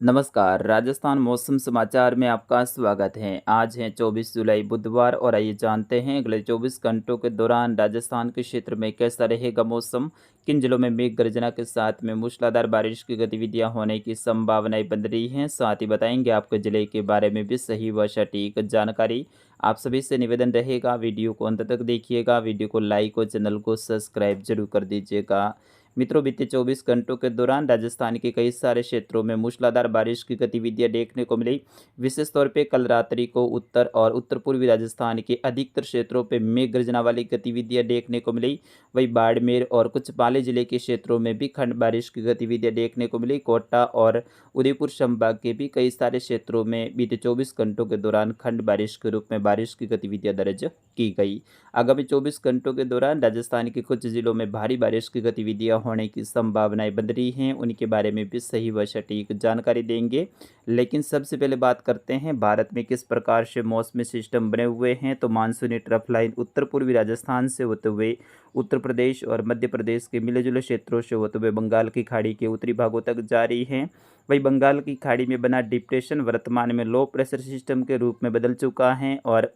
नमस्कार, राजस्थान मौसम समाचार में आपका स्वागत है। आज है 24 जुलाई बुधवार और आइए जानते हैं अगले 24 घंटों के दौरान राजस्थान के क्षेत्र में कैसा रहेगा मौसम, किन जिलों में मेघ गर्जना के साथ में मूसलाधार बारिश की गतिविधियां होने की संभावनाएं बन रही हैं। साथ ही बताएंगे आपके जिले के बारे में भी सही व सटीक जानकारी। आप सभी से निवेदन रहेगा वीडियो को अंत तक देखिएगा, वीडियो को लाइक और चैनल को सब्सक्राइब जरूर कर दीजिएगा। मित्रों, बीते 24 घंटों के दौरान राजस्थान के कई सारे क्षेत्रों में मूसलाधार बारिश की गतिविधियां देखने को मिली। विशेष तौर पे कल रात्रि को उत्तर और उत्तर पूर्वी राजस्थान के अधिकतर क्षेत्रों पे मेघ गर्जना वाली गतिविधियां देखने को मिली। वहीं बाड़मेर और कुछ पाली जिले के क्षेत्रों में भी खंड बारिश की गतिविधियां देखने को मिली। कोटा और उदयपुर संभाग के भी कई सारे क्षेत्रों में बीते 24 घंटों के दौरान खंड बारिश के रूप में बारिश की गतिविधियां दर्ज की गई। आगामी 24 घंटों के दौरान राजस्थान के कुछ जिलों में भारी बारिश की गतिविधियां होने की संभावनाएं बन रही हैं, उनके बारे में भी सही व सटीक जानकारी देंगे। लेकिन सबसे पहले बात करते हैं भारत में किस प्रकार से मौसमी सिस्टम बने हुए हैं। तो मानसूनी ट्रफ लाइन उत्तर पूर्वी राजस्थान से होते हुए उत्तर प्रदेश और मध्य प्रदेश के मिले जुले क्षेत्रों से होते हुए बंगाल की खाड़ी के उत्तरी भागों तक जारी है। वही बंगाल की खाड़ी में बना डिप्रेशन वर्तमान में लो प्रेशर सिस्टम के रूप में बदल चुका है और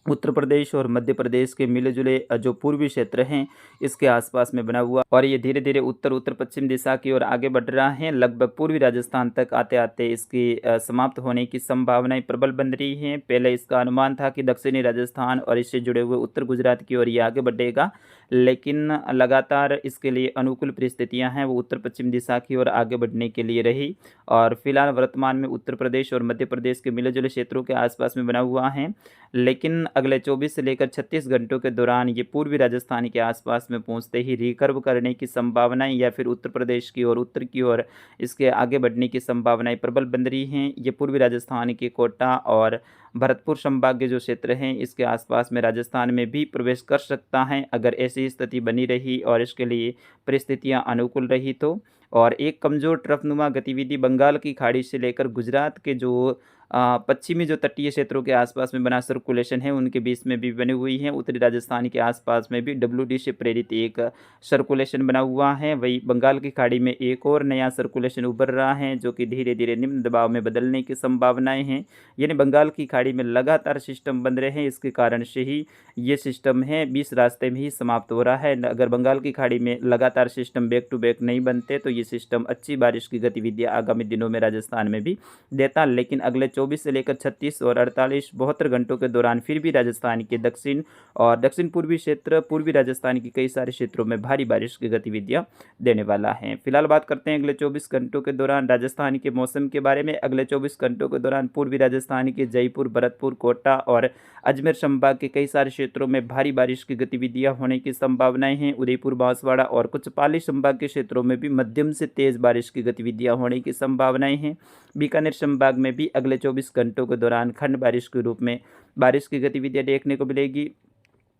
उत्तर प्रदेश और मध्य प्रदेश के मिले जुले जो पूर्वी क्षेत्र हैं इसके आसपास में बना हुआ और ये धीरे धीरे उत्तर उत्तर पश्चिम दिशा की ओर आगे बढ़ रहा है। लगभग पूर्वी राजस्थान तक आते आते इसकी समाप्त होने की संभावनाएं प्रबल बन रही हैं। पहले इसका अनुमान था कि दक्षिणी राजस्थान और इससे जुड़े हुए उत्तर गुजरात की ओर ये आगे बढ़ेगा, लेकिन लगातार इसके लिए अनुकूल परिस्थितियां हैं वो उत्तर पश्चिम दिशा की ओर आगे बढ़ने के लिए रही और फिलहाल वर्तमान में उत्तर प्रदेश और मध्य प्रदेश के मिले जुले क्षेत्रों के आसपास में बना हुआ है। लेकिन अगले 24 से लेकर 36 घंटों के दौरान ये पूर्वी राजस्थान के आसपास में पहुंचते ही रिकर्व करने की संभावनाएं या फिर उत्तर प्रदेश की ओर उत्तर की ओर इसके आगे बढ़ने की संभावनाएं प्रबल बन रही हैं। ये पूर्वी राजस्थान के कोटा और भरतपुर संभाग के जो क्षेत्र हैं इसके आसपास में राजस्थान में भी प्रवेश कर सकता है अगर ऐसी स्थिति बनी रही और इसके लिए परिस्थितियां अनुकूल रही तो। और एक कमज़ोर ट्रफनुमा गतिविधि बंगाल की खाड़ी से लेकर गुजरात के जो पश्चिमी जो तटीय क्षेत्रों के आसपास में बना सर्कुलेशन है उनके बीच में भी बनी हुई है। उत्तरी राजस्थान के आसपास में भी WD से प्रेरित एक सर्कुलेशन बना हुआ है। वही बंगाल की खाड़ी में एक और नया सर्कुलेशन उभर रहा है जो कि धीरे धीरे निम्न दबाव में बदलने की संभावनाएं हैं। यानी बंगाल की खाड़ी में लगातार सिस्टम बन रहे हैं, इसके कारण से ही ये सिस्टम है 20 रास्ते में ही समाप्त हो रहा है। अगर बंगाल की खाड़ी में लगातार सिस्टम बैक टू बैक नहीं बनते तो ये सिस्टम अच्छी बारिश की गतिविधियां आगामी दिनों में राजस्थान में भी देता। लेकिन अगले 24 से लेकर 36 और 48 72 घंटों के दौरान फिर भी राजस्थान के दक्षिण और दक्षिण पूर्वी क्षेत्र पूर्वी राजस्थान के कई सारे क्षेत्रों में भारी बारिश की गतिविधियां देने वाला है। फिलहाल बात करते हैं अगले 24 घंटों के दौरान राजस्थान के मौसम के बारे में। अगले 24 घंटों के दौरान पूर्वी राजस्थान के जयपुर, भरतपुर, कोटा और अजमेर संभाग के कई सारे क्षेत्रों में भारी बारिश की गतिविधियां होने की संभावनाएं हैं। उदयपुर, बांसवाड़ा और कुछ पाली संभाग के क्षेत्रों में भी मध्यम से तेज बारिश की गतिविधियां होने की संभावनाएं हैं। बीकानेर संभाग में भी अगले 24 घंटों के दौरान खंड बारिश के रूप में बारिश की गतिविधियां देखने को मिलेगी।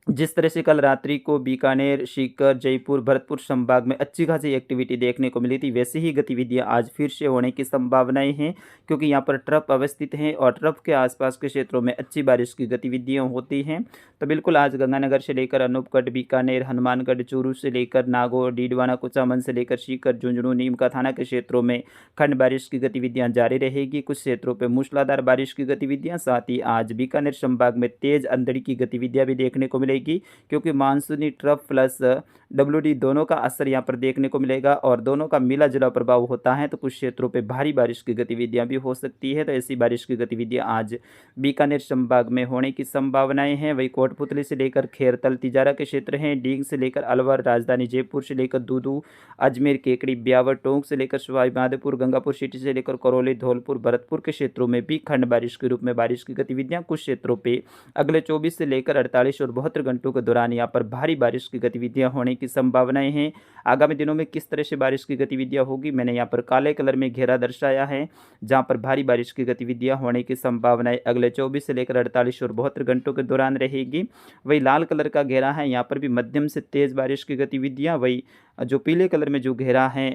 जिस तरह से कल रात्रि को बीकानेर, सीकर, जयपुर, भरतपुर संभाग में अच्छी खासी एक्टिविटी देखने को मिली थी, वैसी ही गतिविधियां आज फिर से होने की संभावनाएं हैं क्योंकि यहां पर ट्रफ अवस्थित हैं और ट्रफ के आसपास के क्षेत्रों में अच्छी बारिश की गतिविधियां होती हैं। तो बिल्कुल आज गंगानगर से लेकर अनूपगढ़, बीकानेर, हनुमानगढ़, चूरू से लेकर नागौर, डीडवाना, कुचामन से लेकर सीकर, झुंझुनू, नीमका थाना के क्षेत्रों में खंड बारिश की गतिविधियां जारी रहेगी। कुछ क्षेत्रों पर मूसलाधार बारिश की गतिविधियां, साथ ही आज बीकानेर संभाग में तेज अंधड़ की गतिविधियां भी देखने को मिलेगी क्योंकि मानसूनी ट्रफ प्लस WD दोनों का असर यहाँ पर देखने को मिलेगा और दोनों का मिला जुला प्रभाव होता है। तो कुछ क्षेत्रों पे भारी बारिश की गतिविधियां भी हो सकती है। तो ऐसी बारिश की गतिविधियां आज बीकानेर संभाग में होने की संभावनाएं हैं। वही कोटपुतली से लेकर खेरतल, तिजारा के क्षेत्र हैं, डींग से लेकर अलवर, राजधानी जयपुर से लेकर दूदू, अजमेर, केकड़ी, ब्यावर, टोंक से लेकर सवाई माधोपुर, गंगापुर सिटी से लेकर करौली, धौलपुर, भरतपुर के क्षेत्रों में भी खंड बारिश के रूप में बारिश की गतिविधियां कुछ क्षेत्रों पर अगले 24 से लेकर 48 और 72 घंटों के दौरान यहाँ पर भारी बारिश की गतिविधियां होने की संभावनाएं हैं। आगामी दिनों में किस तरह से बारिश की गतिविधियां होगी मैंने यहाँ पर काले कलर में घेरा दर्शाया है, जहां पर भारी बारिश की गतिविधियां होने की संभावनाएं अगले 24 से लेकर 48 और 72 घंटों के दौरान रहेगी। वही लाल कलर का घेरा है, यहाँ पर भी मध्यम से तेज बारिश की गतिविधियां, वही जो पीले कलर में जो घेरा है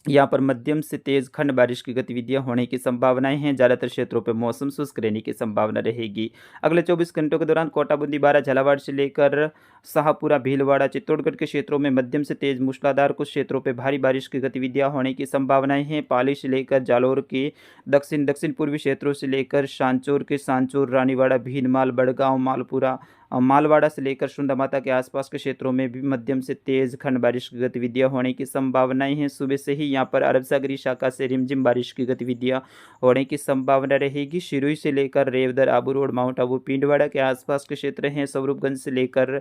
यहाँ पर मध्यम से तेज खंड बारिश की गतिविधियां होने की संभावनाएं हैं। ज़्यादातर क्षेत्रों पर मौसम शुष्क रहने की संभावना रहेगी। अगले 24 घंटों के दौरान कोटा बूंदी बारा झालावाड़ से लेकर शाहपुरा भीलवाड़ा चित्तौड़गढ़ के क्षेत्रों में मध्यम से तेज मूसलाधार, कुछ क्षेत्रों पर भारी बारिश की गतिविधियां होने की संभावनाएं हैं। पाली से लेकर जालौर के दक्षिण पूर्वी क्षेत्रों से लेकर सांचौर के सांचौर, रानीवाड़ा, भीनमाल, बड़गांव, मालपुरा, मालवाड़ा से लेकर सुंदा माता के आसपास के क्षेत्रों में भी मध्यम से तेज खंड बारिश की गतिविधियां होने की संभावनाएं हैं। सुबह से ही यहाँ पर अरब सागरी शाखा से रिमझिम बारिश की गतिविधियां होने की संभावना रहेगी। शिरुई से लेकर रेवदर, आबू रोड, माउंट आबू, पिंडवाड़ा के आसपास के क्षेत्र हैं। स्वरूपगंज से लेकर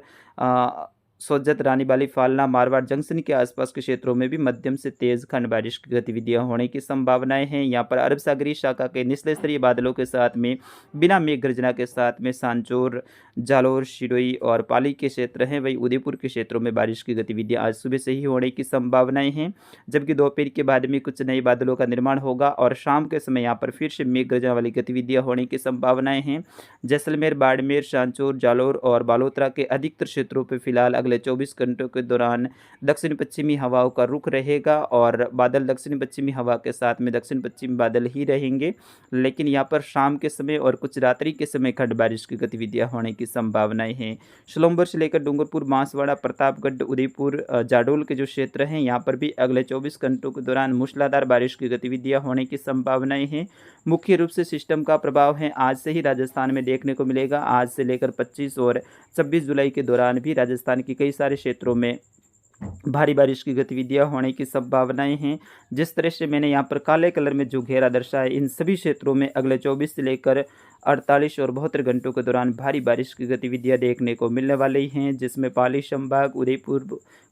सोजत, रानी बाली, फालना, मारवाड़ जंक्शन के आसपास के क्षेत्रों में भी मध्यम से तेज खंड बारिश की गतिविधियां होने की संभावनाएं हैं। यहाँ पर अरब सागरी शाखा के निचले स्तरीय बादलों के साथ में बिना मेघ गर्जना के साथ में सांचौर, जालौर, शिरोई और पाली के क्षेत्र हैं। वही उदयपुर के क्षेत्रों में बारिश की गतिविधियां आज सुबह से ही होने की संभावनाएं हैं, जबकि दोपहर के बाद में कुछ नए बादलों का निर्माण होगा और शाम के समय यहाँ पर फिर से मेघ गर्जना वाली गतिविधियां होने की संभावनाएं हैं। जैसलमेर, बाड़मेर, सांचौर, जालौर और बालोतरा के अधिकतर क्षेत्रों पर फिलहाल अगले 24 घंटों के दौरान दक्षिण पश्चिमी हवाओं का रुख रहेगा और बादल दक्षिण पश्चिमी हवा के साथ में दक्षिण पश्चिमी बादल ही रहेंगे। लेकिन यहाँ पर शाम के समय और कुछ रात्रि के समय खंड बारिश की गतिविधियां होने की संभावनाएं हैं। सोलंबर से लेकर डूंगरपुर, बांसवाड़ा, प्रतापगढ़, उदयपुर, जाडोल के जो क्षेत्र हैं यहाँ पर भी अगले 24 घंटों के दौरान मूसलाधार बारिश की गतिविधियां होने की संभावनाएं हैं। मुख्य रूप से सिस्टम का प्रभाव है आज से ही राजस्थान में देखने को मिलेगा। आज से लेकर 25 और 26 जुलाई के दौरान भी राजस्थान के कई सारे क्षेत्रों में भारी बारिश की गतिविधियां होने की संभावनाएं हैं। जिस तरह से मैंने यहाँ पर काले कलर में जो घेरा दर्शाया, इन सभी क्षेत्रों में अगले 24 से लेकर 48 और 72 घंटों के दौरान भारी बारिश की गतिविधियां देखने को मिलने वाली हैं, जिसमें पाली संभाग, उदयपुर,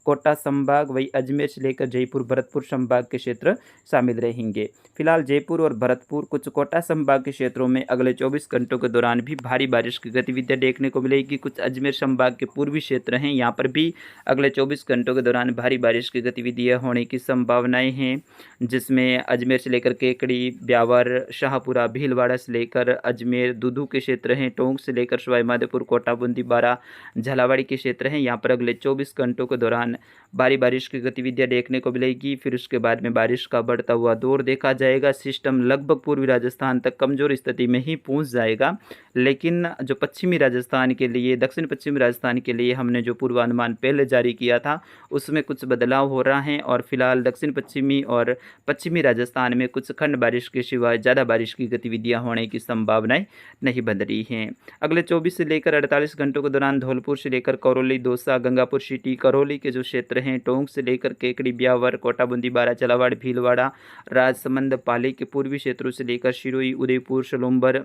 कोटा संभाग, वही अजमेर से लेकर जयपुर, भरतपुर संभाग के क्षेत्र शामिल रहेंगे। फिलहाल जयपुर और भरतपुर, कुछ कोटा संभाग के क्षेत्रों में अगले 24 घंटों के दौरान भी भारी बारिश की गतिविधियां देखने को मिलेगी। कुछ अजमेर संभाग के पूर्वी क्षेत्र हैं, यहाँ पर भी अगले 24 घंटों के दौरान भारी बारिश की गतिविधियां होने की संभावनाएं हैं, जिसमें अजमेर से लेकर केकड़ी, ब्यावर, शाहपुरा, भीलवाड़ा से लेकर अजमेर, दूदू के क्षेत्र हैं। टोंक से लेकर सवाई माधोपुर, कोटा बूंदी बारा, झालावाड़ी के क्षेत्र हैं। यहाँ पर अगले 24 घंटों के दौरान भारी बारिश की गतिविधियां देखने को मिलेगी। फिर उसके बाद में बारिश का बढ़ता हुआ दौर देखा जाएगा। सिस्टम लगभग पूर्वी राजस्थान तक कमजोर स्थिति में ही पहुंच जाएगा, लेकिन जो पश्चिमी राजस्थान के लिए, दक्षिण पश्चिमी राजस्थान के लिए हमने जो पूर्वानुमान पहले जारी किया था उसमें कुछ बदलाव हो रहा है और फिलहाल दक्षिण पश्चिमी और पश्चिमी राजस्थान में कुछ खंड बारिश के सिवाय ज़्यादा बारिश की गतिविधियां होने की संभावनाएं नहीं बन रही हैं। अगले 24 से लेकर 48 घंटों के दौरान धौलपुर से लेकर करौली, दौसा, गंगापुर सिटी, करौली के जो क्षेत्र हैं, टोंक से लेकर केकड़ी, ब्यावर, कोटा बूंदी बारा, झालावाड़, भीलवाड़ा, राजसमंद, पाली के पूर्वी क्षेत्रों से लेकर शिरोई, उदयपुर, सोलंबर,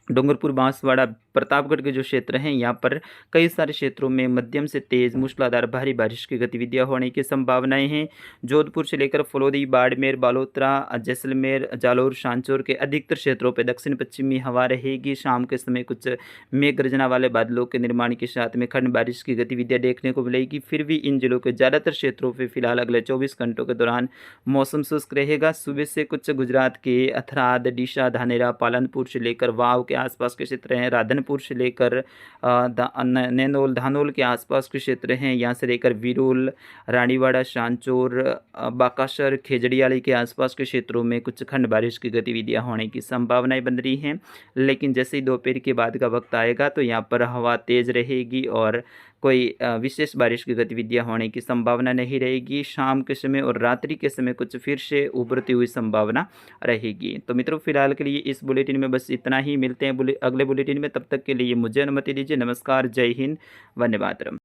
डूंगरपुर, बांसवाड़ा, प्रतापगढ़ के जो क्षेत्र हैं यहाँ पर कई सारे क्षेत्रों में मध्यम से तेज मूसलाधार भारी बारिश की गतिविधियां होने की संभावनाएं हैं। जोधपुर से लेकर फलौदी, बाड़मेर, बालोतरा, जैसलमेर, जालौर, सांचौर के अधिकतर क्षेत्रों पर दक्षिण पश्चिमी हवा रहेगी। शाम के समय कुछ मेघ गर्जना वाले बादलों के निर्माण के साथ में खंड बारिश की गतिविधियां देखने को मिलेगी। फिर भी इन जिलों के ज़्यादातर क्षेत्रों पर फिलहाल अगले 24 घंटों के दौरान मौसम शुष्क रहेगा। सुबह से कुछ गुजरात के अथराद, डीसा, धानेरा, पालनपुर से लेकर वाव के आसपास के क्षेत्र हैं, राधनपुर से लेकर नैनोल, धानोल के आसपास के क्षेत्र हैं, यहाँ से लेकर विरोल, रानीवाड़ा, सांचौर, बाकासर, खेजड़ियाली के आसपास के क्षेत्रों में कुछ खंड बारिश की गतिविधियां होने की संभावनाएं बन रही हैं। लेकिन जैसे ही दोपहर के बाद का वक्त आएगा तो यहाँ पर हवा तेज़ रहेगी और कोई विशेष बारिश की गतिविधियां होने की संभावना नहीं रहेगी। शाम के समय और रात्रि के समय कुछ फिर से उभरती हुई संभावना रहेगी। तो मित्रों, फिलहाल के लिए इस बुलेटिन में बस इतना ही। मिलते हैं अगले बुलेटिन में, तब तक के लिए मुझे अनुमति दीजिए। नमस्कार, जय हिंद, वंदे मातरम।